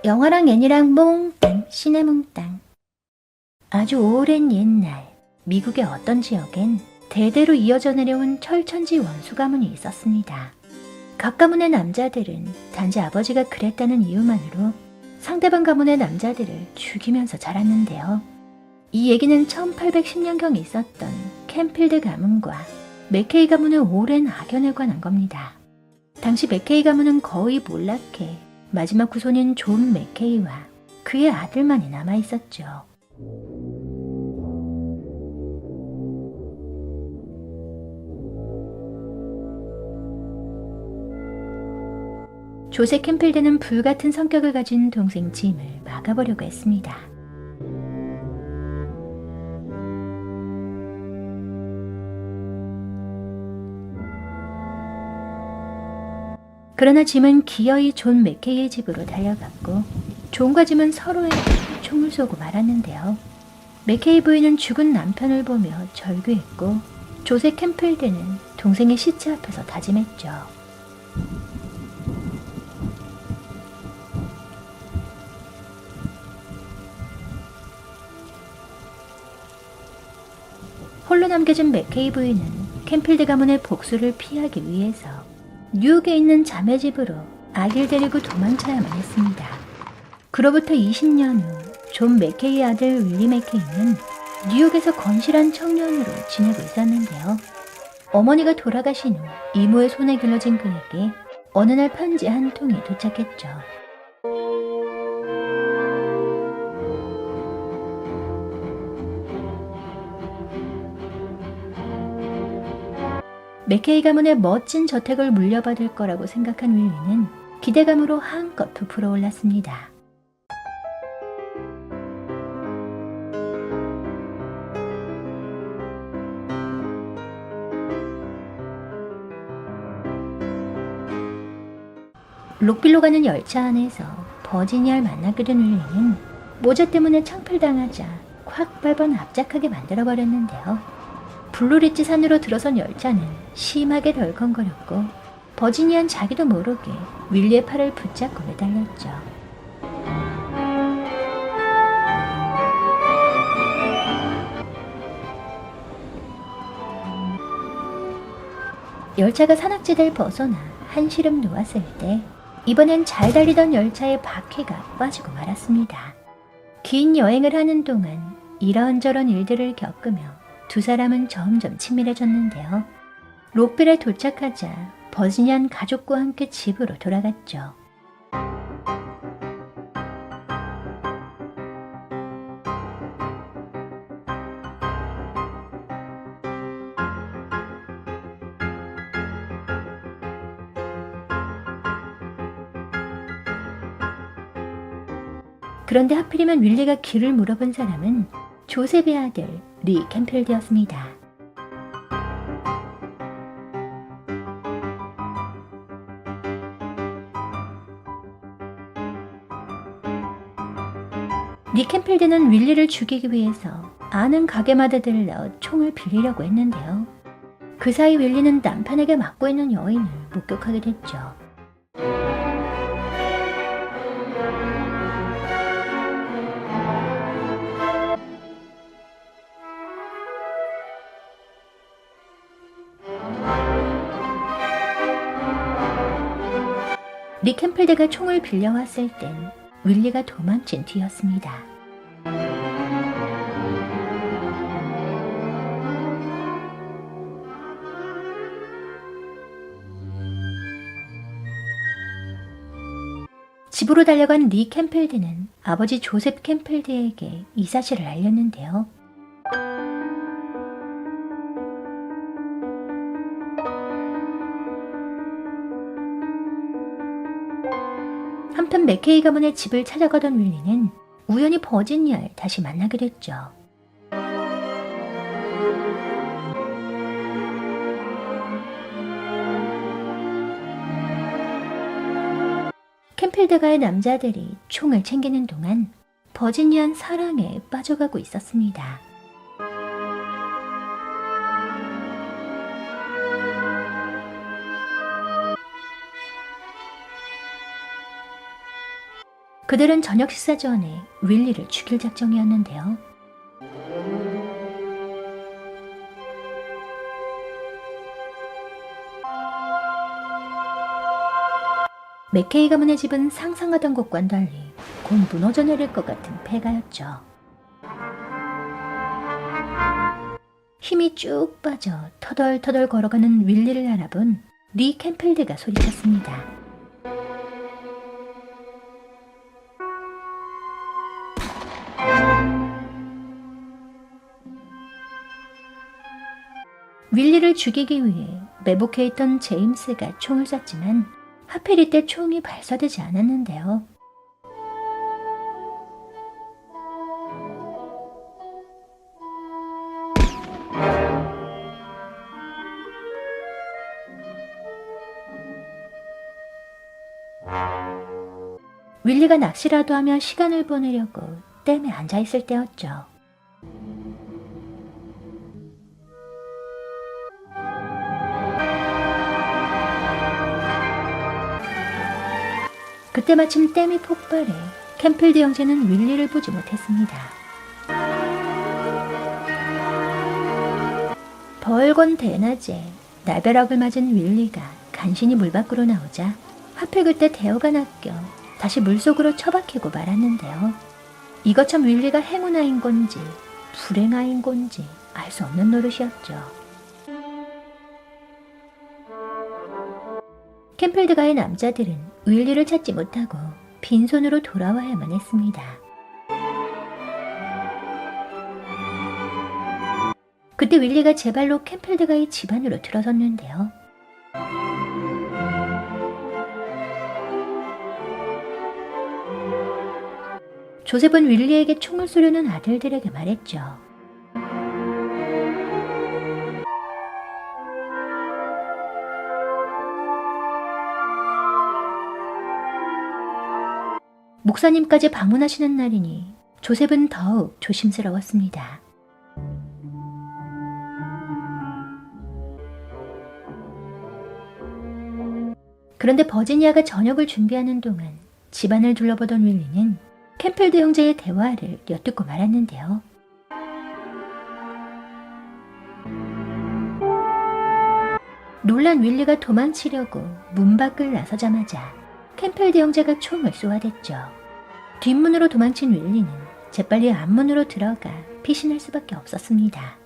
영화랑 애니랑 몽땅 시네몽땅. 아주 오랜 옛날 미국의 어떤 지역엔 대대로 이어져 내려온 철천지 원수 가문이 있었습니다. 각 가문의 남자들은 단지 아버지가 그랬다는 이유만으로 상대방 가문의 남자들을 죽이면서 자랐는데요. 이 얘기는 1810년경에 있었던 캠필드 가문과 맥케이 가문의 오랜 악연에 관한 겁니다. 당시 맥케이 가문은 거의 몰락해 마지막 후손인 존 맥케이와 그의 아들만이 남아있었죠. 조세 캠필드는 불같은 성격을 가진 동생 짐을 막아보려고 했습니다. 그러나 짐은 기어이 존 맥케이의 집으로 달려갔고 존과 짐은 서로에게 총을 쏘고 말았는데요. 맥케이 부인은 죽은 남편을 보며 절규했고 조세 캠필드는 동생의 시체 앞에서 다짐했죠. 홀로 남겨진 맥케이 부인은 캠필드 가문의 복수를 피하기 위해서 뉴욕에 있는 자매 집으로 아기를 데리고 도망쳐야만 했습니다. 그로부터 20년 후 존 맥케이의 아들 윌리 맥케이는 뉴욕에서 건실한 청년으로 지내고 있었는데요. 어머니가 돌아가신 후 이모의 손에 길러진 그에게 어느 날 편지 한 통이 도착했죠. 맥케이 가문의 멋진 저택을 물려받을 거라고 생각한 윌리는 기대감으로 한껏 부풀어 올랐습니다. 록빌로 가는 열차 안에서 버지니아를 만나게 된 윌리는 모자 때문에 창필당하자 콱 밟아 납작하게 만들어버렸는데요. 블루리지 산으로 들어선 열차는 심하게 덜컹거렸고 버지니아는 자기도 모르게 윌리의 팔을 붙잡고 매달렸죠. 열차가 산악지대를 벗어나 한시름 놓았을 때 이번엔 잘 달리던 열차의 바퀴가 빠지고 말았습니다. 긴 여행을 하는 동안 이런저런 일들을 겪으며 두 사람은 점점 친밀해졌는데요. 록빌에 도착하자 버지니안 가족과 함께 집으로 돌아갔죠. 그런데 하필이면 윌리가 길을 물어본 사람은 조셉의 아들 리 캠필드였습니다. 리 캠필드는 윌리를 죽이기 위해서 아는 가게마다 들러 총을 빌리려고 했는데요. 그 사이 윌리는 남편에게 맞고 있는 여인을 목격하게 됐죠. 리 캠필드가 총을 빌려왔을 땐 윌리가 도망친 뒤였습니다. 집으로 달려간 리 캠필드는 아버지 조셉 캠필드에게 이 사실을 알렸는데요. 한편 맥케이 가문의 집을 찾아가던 윌리는 우연히 버지니아를 다시 만나게 됐죠. 캠필드가의 남자들이 총을 챙기는 동안 버지니안 사랑에 빠져가고 있었습니다. 그들은 저녁 식사 전에 윌리를 죽일 작정이었는데요. 맥케이 가문의 집은 상상하던 것과는 달리 곧 무너져 내릴 것 같은 폐가였죠. 힘이 쭉 빠져 터덜터덜 걸어가는 윌리를 알아본 리 캠필드가 소리쳤습니다. 윌리를 죽이기 위해 매복해 있던 제임스가 총을 쐈지만 하필 이때 총이 발사되지 않았는데요. 윌리가 낚시라도 하며 시간을 보내려고 댐에 앉아있을 때였죠. 그때 마침 댐이 폭발해 캠필드 형제는 윌리를 보지 못했습니다. 벌건 대낮에 날벼락을 맞은 윌리가 간신히 물 밖으로 나오자 하필 그때 대어가 낚여 다시 물속으로 처박히고 말았는데요. 이것 참 윌리가 행운아인 건지 불행아인 건지 알 수 없는 노릇이었죠. 캠필드가의 남자들은 윌리를 찾지 못하고 빈손으로 돌아와야만 했습니다. 그때 윌리가 제 발로 캠필드가의 집 안으로 들어섰는데요. 조셉은 윌리에게 총을 쏘려는 아들들에게 말했죠. 목사님까지 방문하시는 날이니 조셉은 더욱 조심스러웠습니다. 그런데 버지니아가 저녁을 준비하는 동안 집안을 둘러보던 윌리는 캠필드 형제의 대화를 엿듣고 말았는데요. 놀란 윌리가 도망치려고 문 밖을 나서자마자 캠필드 형제가 총을 쏘아댔죠. 뒷문으로 도망친 윌리는 재빨리 앞문으로 들어가 피신할 수밖에 없었습니다.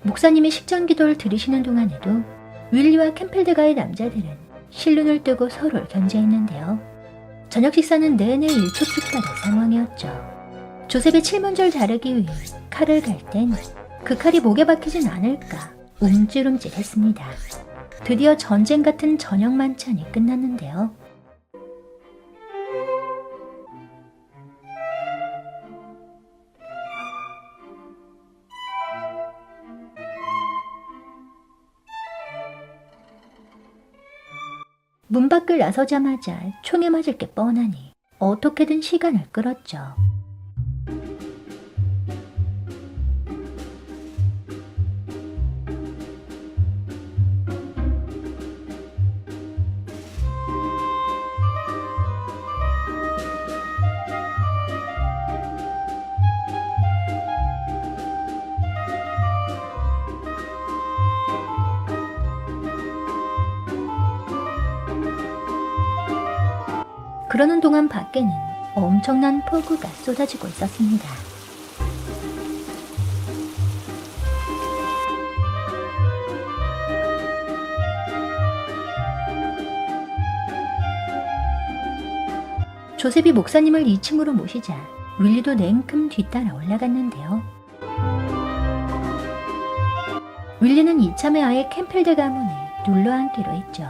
목사님이 식전기도를 들으시는 동안에도 윌리와 캠필드가의 남자들은 실눈을 뜨고 서로를 견제했는데요. 저녁 식사는 내내 일촉즉발의 상황이었죠. 조셉의 칠문절 자르기 위해 칼을 갈 땐 그 칼이 목에 박히진 않을까 움찔움찔했습니다. 드디어 전쟁 같은 저녁 만찬이 끝났는데요. 문 밖을 나서자마자 총에 맞을 게 뻔하니 어떻게든 시간을 끌었죠. 그러는 동안 밖에는 엄청난 폭우가 쏟아지고 있었습니다. 조셉이 목사님을 2층으로 모시자 윌리도 냉큼 뒤따라 올라갔는데요. 윌리는 이참에 아예 캠필드 가문에 눌러앉기로 했죠.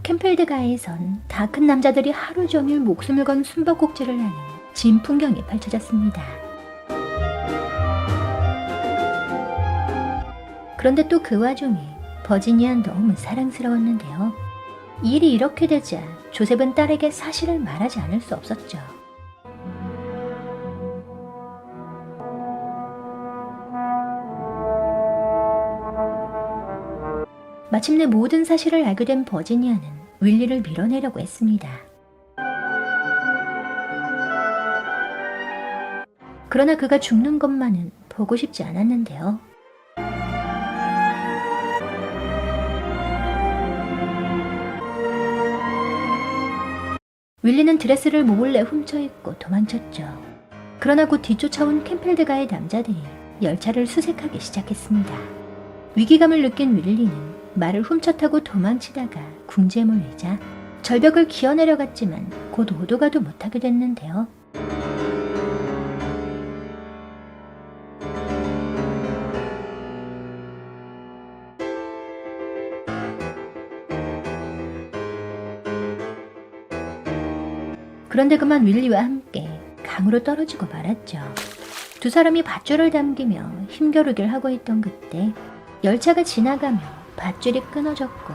캠필드가에선 다 큰 남자들이 하루 종일 목숨을 건 숨바꼭질을 하는 진풍경이 펼쳐졌습니다. 그런데 또 그 와중에 버지니아는 너무 사랑스러웠는데요. 일이 이렇게 되자 조셉은 딸에게 사실을 말하지 않을 수 없었죠. 마침내 모든 사실을 알게 된 버지니아는 윌리를 밀어내려고 했습니다. 그러나 그가 죽는 것만은 보고 싶지 않았는데요. 윌리는 드레스를 몰래 훔쳐입고 도망쳤죠. 그러나 곧 뒤쫓아온 캠필드가의 남자들이 열차를 수색하기 시작했습니다. 위기감을 느낀 윌리는 말을 훔쳐 타고 도망치다가 궁지에 몰리자 절벽을 기어내려갔지만 곧 오도 가도 못하게 됐는데요. 그런데 그만 윌리와 함께 강으로 떨어지고 말았죠. 두 사람이 밧줄을 당기며 힘겨루기를 하고 있던 그때 열차가 지나가며 밧줄이 끊어졌고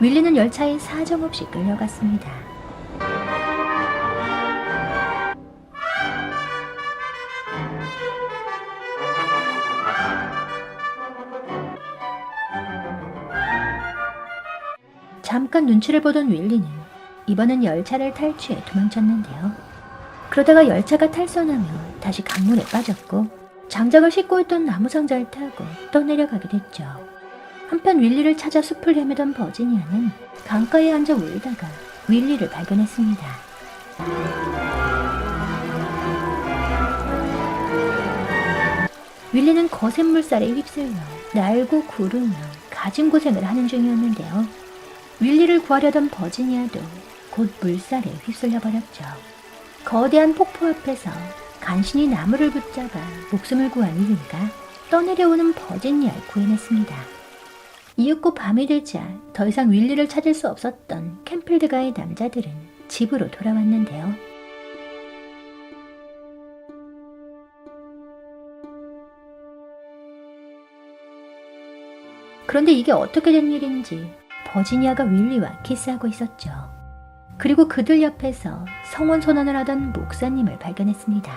윌리는 열차에 사정없이 끌려갔습니다. 잠깐 눈치를 보던 윌리는 이번엔 열차를 탈취해 도망쳤는데요. 그러다가 열차가 탈선하며 다시 강물에 빠졌고 장작을 싣고 있던 나무 상자를 타고 떠내려가게 됐죠. 한편 윌리를 찾아 숲을 헤매던 버지니아는 강가에 앉아 울다가 윌리를 발견했습니다. 윌리는 거센 물살에 휩쓸려 날고 구르며 가진 고생을 하는 중이었는데요. 윌리를 구하려던 버지니아도 곧 물살에 휩쓸려 버렸죠. 거대한 폭포 앞에서 간신히 나무를 붙잡아 목숨을 구한 윌리가 떠내려오는 버지니아를 구해냈습니다. 이윽고 밤이 되자 더 이상 윌리를 찾을 수 없었던 캠필드가의 남자들은 집으로 돌아왔는데요. 그런데 이게 어떻게 된 일인지 버지니아가 윌리와 키스하고 있었죠. 그리고 그들 옆에서 성혼 선언을 하던 목사님을 발견했습니다.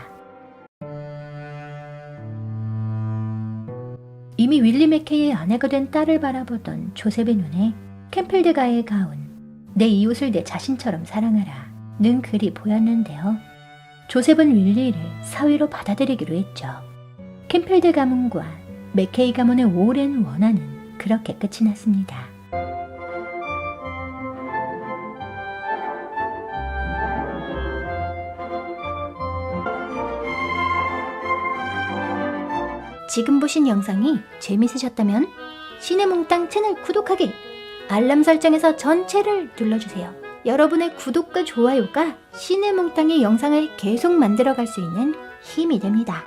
이미 윌리 맥케이의 아내가 된 딸을 바라보던 조셉의 눈에 캠필드가의 가운 내 이웃을 내 자신처럼 사랑하라 는 글이 보였는데요. 조셉은 윌리를 사위로 받아들이기로 했죠. 캠필드 가문과 맥케이 가문의 오랜 원한은 그렇게 끝이 났습니다. 지금 보신 영상이 재밌으셨다면 시네몽땅 채널 구독하기, 알람 설정에서 전체를 눌러주세요. 여러분의 구독과 좋아요가 시네몽땅의 영상을 계속 만들어갈 수 있는 힘이 됩니다.